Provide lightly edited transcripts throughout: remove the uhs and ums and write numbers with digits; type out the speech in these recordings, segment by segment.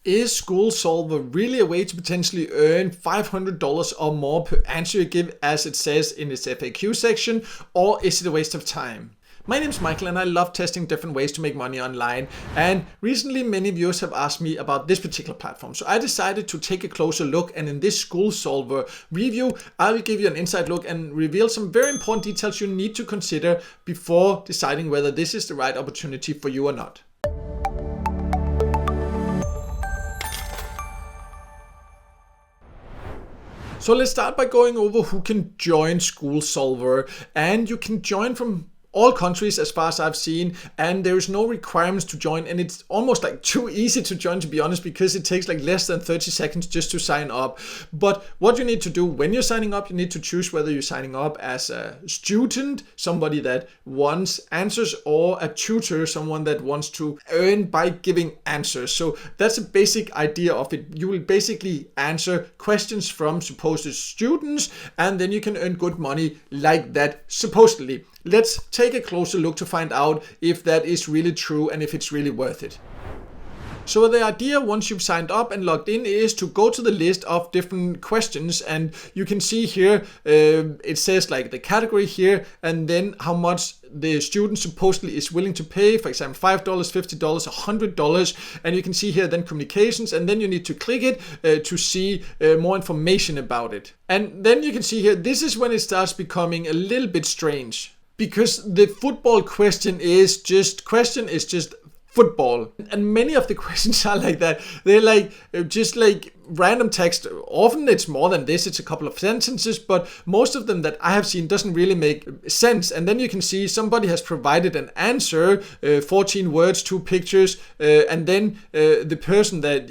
Is School Solver really a way to potentially earn $500 or more per answer you give, as it says in its FAQ section, or is it a waste of time? My name is Michael and I love testing different ways to make money online, and recently many viewers have asked me about this particular platform. So I decided to take a closer look, and in this School Solver review I will give you an inside look and reveal some very important details you need to consider before deciding whether this is the right opportunity for you or not. So let's start by going over who can join School Solver, and you can join from all countries as far as I've seen, and there's no requirements to join, and it's almost like too easy to join, to be honest, because it takes like less than 30 seconds just to sign up. But what you need to do when you're signing up, you need to choose whether you're signing up as a student, somebody that wants answers, or a tutor, someone that wants to earn by giving answers. So that's a basic idea of it. You will basically answer questions from supposed students, and then you can earn good money like that, supposedly. Let's take a closer look to find out if that is really true and if it's really worth it. So the idea, once you've signed up and logged in, is to go to the list of different questions, and you can see here it says like the category here, and then how much the student supposedly is willing to pay, for example $5, $50, $100, and you can see here then communications, and then you need to click it to see more information about it. And then you can see here, this is when it starts becoming a little bit strange, because the football question is just football, and many of the questions are like that. They're like just like random text. Often it's more than this, it's a couple of sentences, but most of them that I have seen doesn't really make sense. And then you can see somebody has provided an answer, 14 words, 2 pictures, and then the person that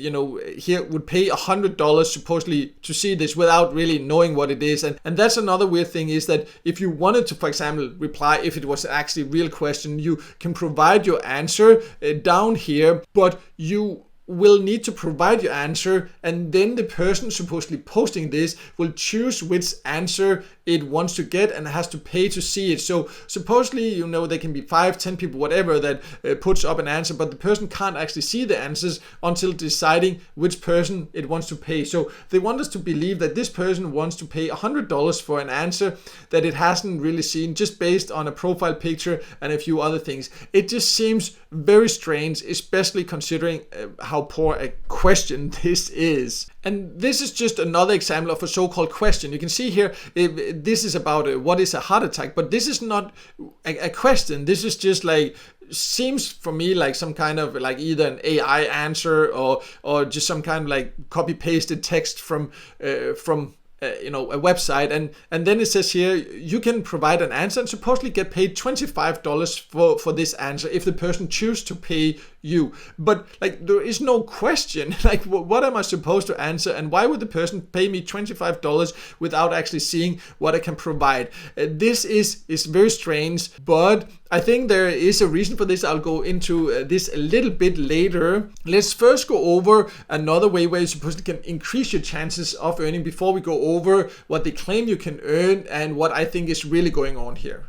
here would pay $100 supposedly to see this without really knowing what it is. And that's another weird thing, is that if you wanted to, for example, reply if it was actually a real question, you can provide your answer down here, but you will need to provide your answer, and then the person supposedly posting this will choose which answer it wants to get and has to pay to see it. So supposedly, there can be 5, 10 people, whatever, that puts up an answer, but the person can't actually see the answers until deciding which person it wants to pay. So they want us to believe that this person wants to pay $100 for an answer that it hasn't really seen, just based on a profile picture and a few other things. It just seems very strange, especially considering how poor a question this is. And this is just another example of a so-called question. You can see here, this is about what is a heart attack, but this is not a question. This is just like, seems for me like some kind of like either an AI answer or just some kind of like copy-pasted text from a website, and then it says here you can provide an answer and supposedly get paid $25 for this answer if the person chooses to pay you. But like, there is no question, like what am I supposed to answer, and why would the person pay me $25 without actually seeing what I can provide? This is very strange, but I think there is a reason for this. I'll go into this a little bit later. Let's first go over another way where you supposedly can increase your chances of earning before we go over what they claim you can earn and what I think is really going on here.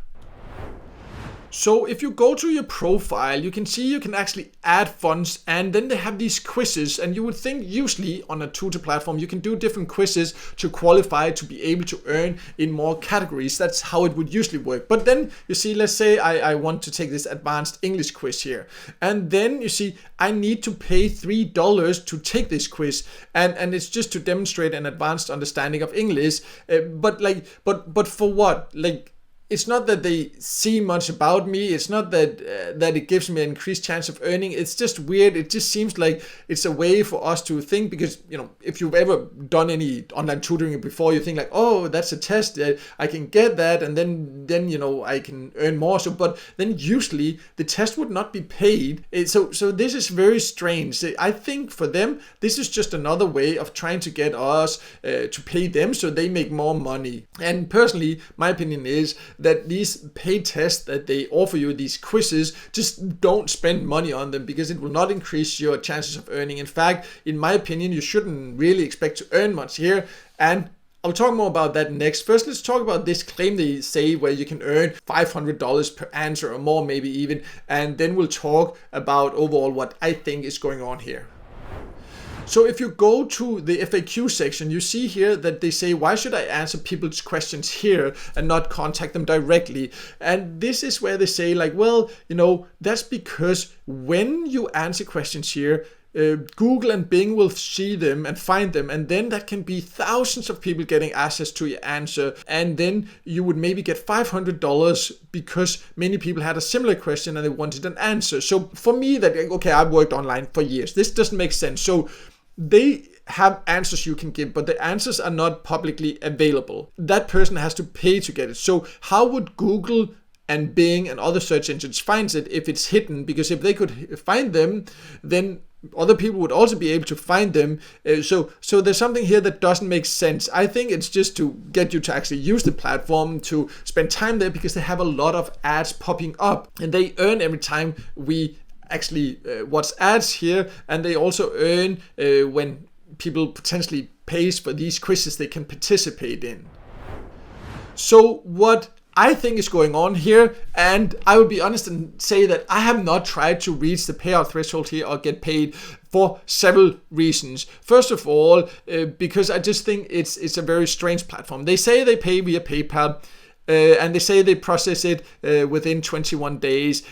So if you go to your profile, you can see you can actually add funds, and then they have these quizzes, and you would think usually on a tutor platform you can do different quizzes to qualify to be able to earn in more categories. That's how it would usually work. But then you see, let's say I want to take this advanced English quiz here, and then you see I need to pay $3 to take this quiz, and it's just to demonstrate an advanced understanding of English, but for what? Like, it's not that they see much about me. It's not that it gives me an increased chance of earning. It's just weird. It just seems like it's a way for us to think, because if you've ever done any online tutoring before, you think like, oh, that's a test, I can get that, and then I can earn more. So, but then usually the test would not be paid. So this is very strange. I think for them this is just another way of trying to get us to pay them so they make more money. And personally, my opinion is that these paid tests that they offer you, these quizzes, just don't spend money on them, because it will not increase your chances of earning. In fact, in my opinion, you shouldn't really expect to earn much here, and I'll talk more about that next. First, let's talk about this claim they say where you can earn $500 per answer or more, maybe even, and then we'll talk about overall what I think is going on here. So if you go to the FAQ section, you see here that they say, why should I answer people's questions here and not contact them directly? And this is where they say like, well, that's because when you answer questions here, Google and Bing will see them and find them, and then that can be thousands of people getting access to your answer, and then you would maybe get $500 because many people had a similar question and they wanted an answer. So for me, I've worked online for years. This doesn't make sense. So they have answers you can give, but the answers are not publicly available. That person has to pay to get it. So how would Google and Bing and other search engines find it if it's hidden? Because if they could find them, then other people would also be able to find them. So there's something here that doesn't make sense. I think it's just to get you to actually use the platform, to spend time there, because they have a lot of ads popping up and they earn every time we actually watch ads here, and they also earn when people potentially pays for these quizzes they can participate in. So what I think is going on here, and I would be honest and say that I have not tried to reach the payout threshold here or get paid for several reasons. First of all, because I just think it's a very strange platform. They say they pay via PayPal, and they say they process it within 21 days,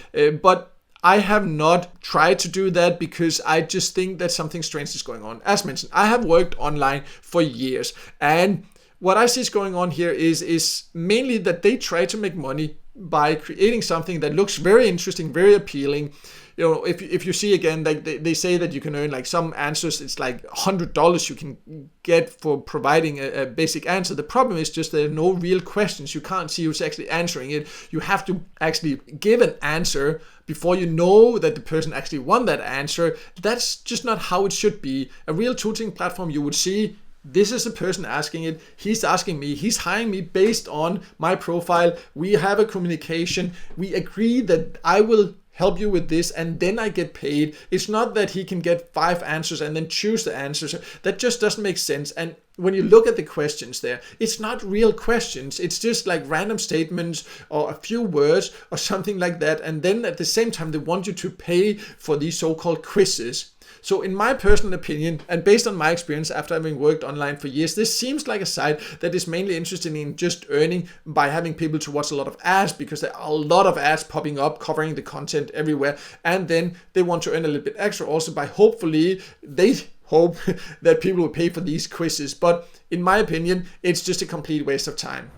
but I have not tried to do that because I just think that something strange is going on. As mentioned, I have worked online for years, and what I see is going on here is mainly that they try to make money by creating something that looks very interesting, very appealing. If you see again, like they say that you can earn like some answers, it's like $100 you can get for providing a basic answer. The problem is just there are no real questions. You can't see who's actually answering it. You have to actually give an answer before you know that the person actually won that answer. That's just not how it should be. A real tutoring platform, you would see, this is the person asking it. He's asking me. He's hiring me based on my profile. We have a communication. We agree that I will help you with this and then I get paid. It's not that he can get 5 answers and then choose the answers. That just doesn't make sense. And when you look at the questions there, it's not real questions. It's just like random statements or a few words or something like that. And then at the same time, they want you to pay for these so-called quizzes. So in my personal opinion, and based on my experience after having worked online for years, this seems like a site that is mainly interested in just earning by having people to watch a lot of ads, because there are a lot of ads popping up covering the content everywhere. And then they want to earn a little bit extra also by hopefully they hope that people will pay for these quizzes. But in my opinion, it's just a complete waste of time.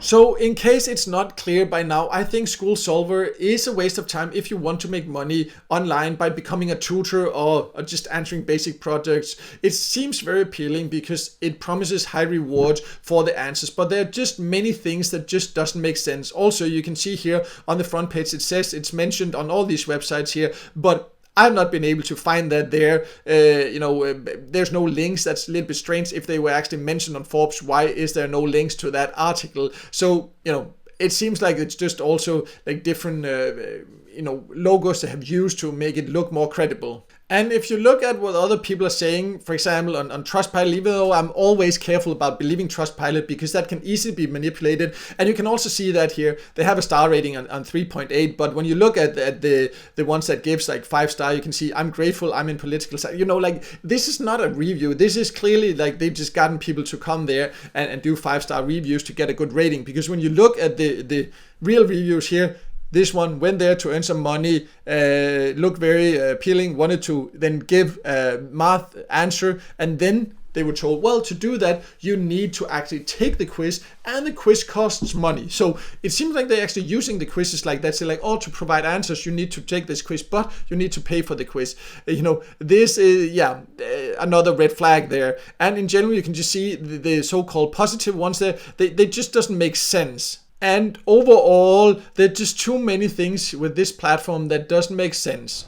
So in case it's not clear by now, I think School Solver is a waste of time if you want to make money online by becoming a tutor or just answering basic projects. It seems very appealing because it promises high rewards for the answers, but there are just many things that just doesn't make sense. Also, you can see here on the front page, it says it's mentioned on all these websites here, but I've not been able to find that there. There's no links. That's a little bit strange. If they were actually mentioned on Forbes, why is there no links to that article? So, it seems like it's just also like different, logos they have used to make it look more credible. And if you look at what other people are saying, for example, on Trustpilot, even though I'm always careful about believing Trustpilot because that can easily be manipulated. And you can also see that here, they have a star rating on 3.8. But when you look at the ones that gives like 5-star, you can see I'm grateful, I'm in political science. This is not a review. This is clearly like they've just gotten people to come there and do 5-star reviews to get a good rating. Because when you look at the real reviews here, this one went there to earn some money, looked very appealing, wanted to then give a math answer, and then they were told, well, to do that, you need to actually take the quiz, and the quiz costs money. So it seems like they're actually using the quizzes like that. So like, to provide answers, you need to take this quiz, but you need to pay for the quiz. This is, another red flag there. And in general, you can just see the so-called positive ones there. They just doesn't make sense. And overall, there are just too many things with this platform that doesn't make sense.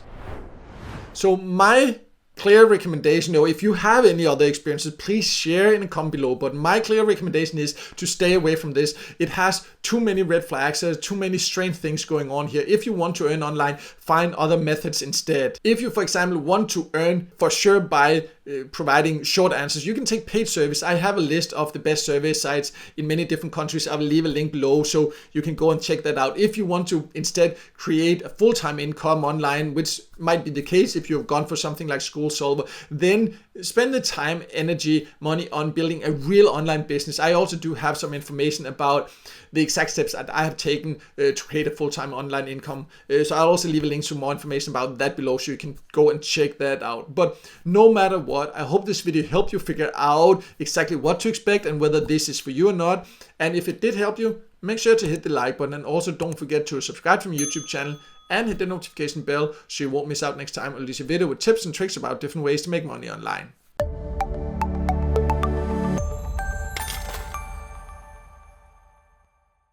So my clear recommendation, if you have any other experiences, please share in the comment below. But my clear recommendation is to stay away from this. It has too many red flags. There's too many strange things going on here. If you want to earn online, find other methods instead. If you, for example, want to earn for sure by providing short answers, you can take paid service. I have a list of the best survey sites in many different countries. I will leave a link below so you can go and check that out. If you want to instead create a full-time income online, which might be the case if you've gone for something like SchoolSolver, then spend the time, energy, money on building a real online business. I also do have some information about the exact steps that I have taken to create a full-time online income. So I'll also leave a link to more information about that below so you can go and check that out. But no matter what, I hope this video helped you figure out exactly what to expect and whether this is for you or not. And if it did help you, make sure to hit the like button, and also don't forget to subscribe to my YouTube channel and hit the notification bell so you won't miss out next time I release a video with tips and tricks about different ways to make money online.